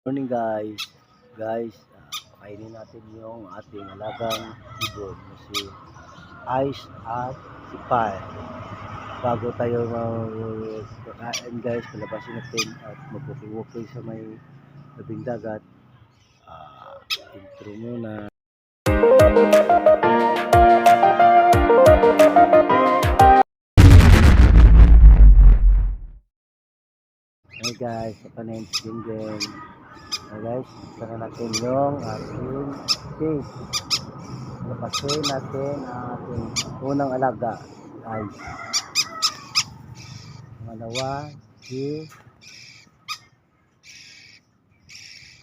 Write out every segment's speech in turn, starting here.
Morning pakainin natin yung ating alagang ibon na si Ice at si Pai. Bago tayo magkakain guys, palabasin natin at mag-walking sa may tabing dagat. Intro muna. Hey guys, ako na yung Jingen. Hey guys, sana natin yung ating case. Lapasin natin ang ating unang alaga, Ice. Pangalawa, si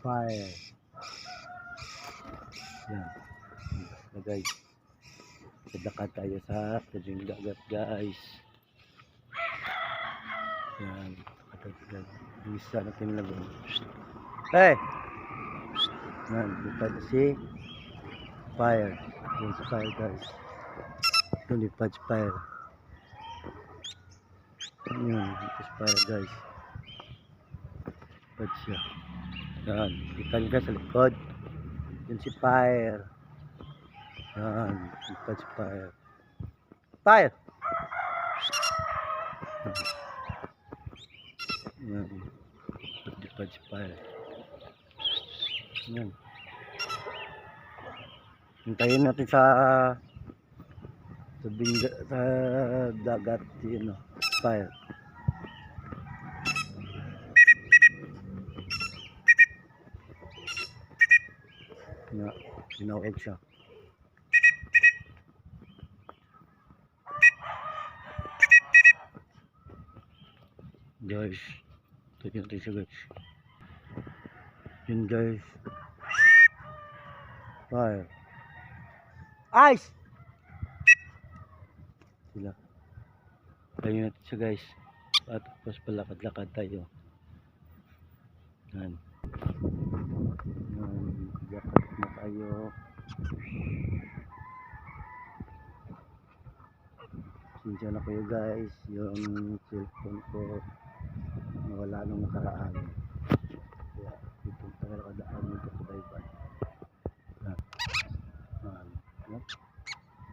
Fire. Yan. Basta guys. Sadakad tayo sa tabing dagat guys. Yan. Bisa natin lagon. Hey! Yan. Lipad si Fire. Yan si Fire guys. Ito lipad si Fire. Yan. Lipad si Fire guys. Lipad siya. Yan. Lipad ka sa likod. Yan si Fire. Yan. Lipad si Fire. Fire! Yan. Lipad si Fire. Yan. Hintayin natin sa dagat yun, Fire. Na, tinawag siya. Guys, ito natin siya guys. Yun guys. Fire. Ice! Sila. Tayo natin siya guys. At tapos palakad-lakad tayo. Yan. Yan. Lakad na tayo. Sinsya na kayo guys. Yung cellphone ko nawala nung nakaraan. Kaya dito tayo nakadaan dito sa Tayban.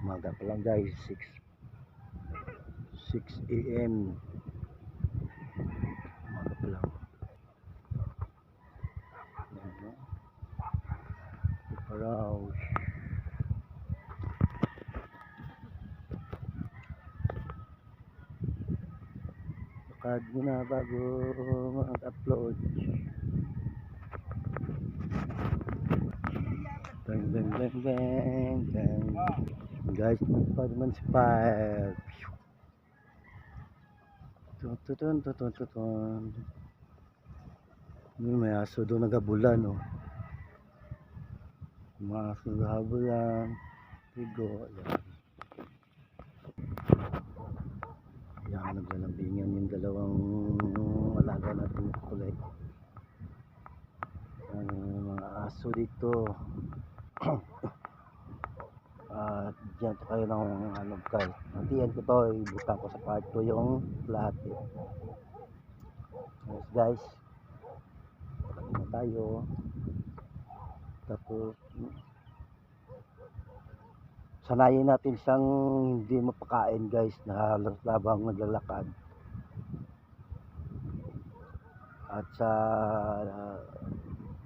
Umaga pa lang guys, 6 AM. Umaga pa lang. Paraw. Lakad muna bago mag-upload. Bang bang bang bang bang. Guys, pa naman si Fire. Tutun. May aso doon nagabulan, oh. Mga aso nagabulan. Tigo, yan. Yan, naglalambingan yung dalawang alaga natin kulay. Mga aso dito. At dyan to kayo ng ano guys. Nantiyan ko to, ibutang ko sa part ko yung lahat eh. Yes guys, pagkain na tayo. Tapos sanayin natin siyang hindi mapakain guys na labang naglalakad. At sa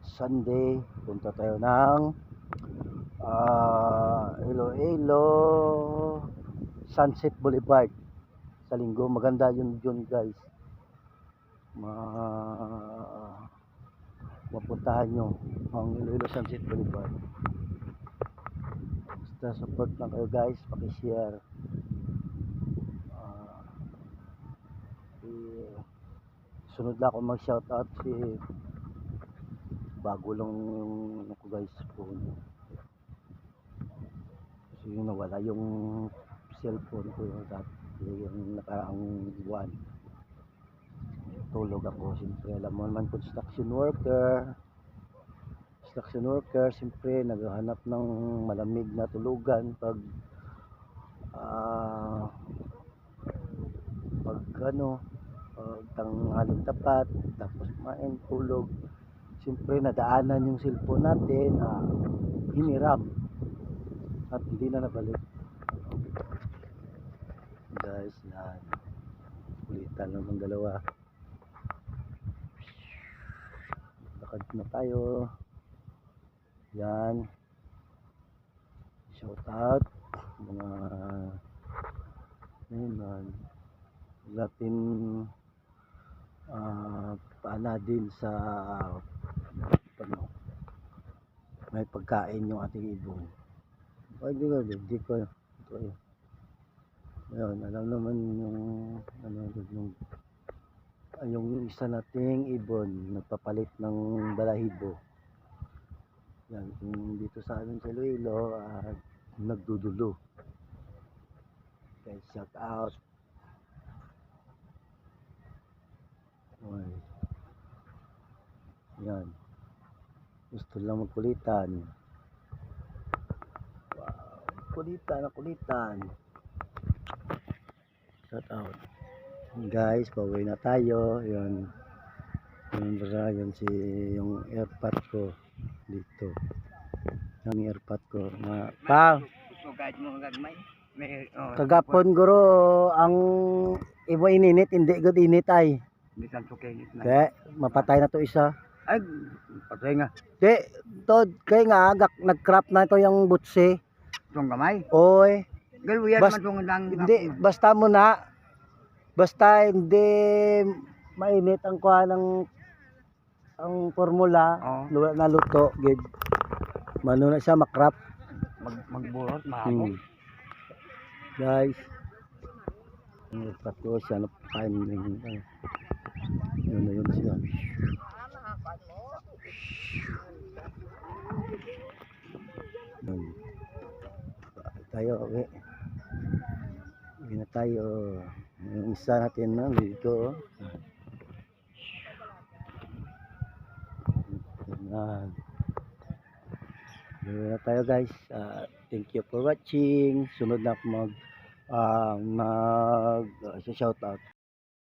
Sunday punta tayo ng Iloilo Sunset Boulevard sa linggo. Maganda yun guys. Mapuntahan nyo ang Iloilo Sunset Boulevard. Basta support lang kayo guys, pakishare. Sunod lang ako mag shoutout si bago lang yung ako guys phone. Kasi yung nawala yung cellphone ko yung dati yung nakaraang buwan. Tulog ako, siyempre alam mo naman construction worker siyempre naghahanap ng malamig na tulugan pag pag tanghaling tapat, tapos kumain, tulog. siyempre nadaanan yung cellphone natin, hiniram at hindi na nabalik. Guys, yan. Kulitan naman dalawa. Lakad na tayo. Yan. Shout out mga ayun, natin paana din sa ano, may pagkain yung ating ibon. Hindi ko ito eh. Ayun, alam naman yung ano yung isa nating ibon nagpapalit ng balahibo. Yan, yung dito sa amin sa Iloilo, nagdudulo. Okay, shout out. Okay. Yan. Gusto lang magkulitan. Wow, kulitan. Shout out. Guys, pauwi na tayo. Yan. Yun yung airpod ko dito. Yung airpod ko. Kagapon guro ang ibo ininit, hindi good init ay. Hindi kan sukinit na. Kaya mapatay na to isa. Ay, patay nga. Tod, kaya nga nag-crop na to yung butse. Itong gamay. Oy. Galwiyan man itong lang. Hindi, basta hindi mainit ang kuha ang formula, naluto, gid. Mano na siya makrap. Magburot, mahapon. Guys, ang pato siya napakain rin. Yun na yun siya. Tayo, okay. Uwi na tayo. Yung isa natin na dito. Uwi na tayo guys. Thank you for watching. Sunod na ako mag shout out.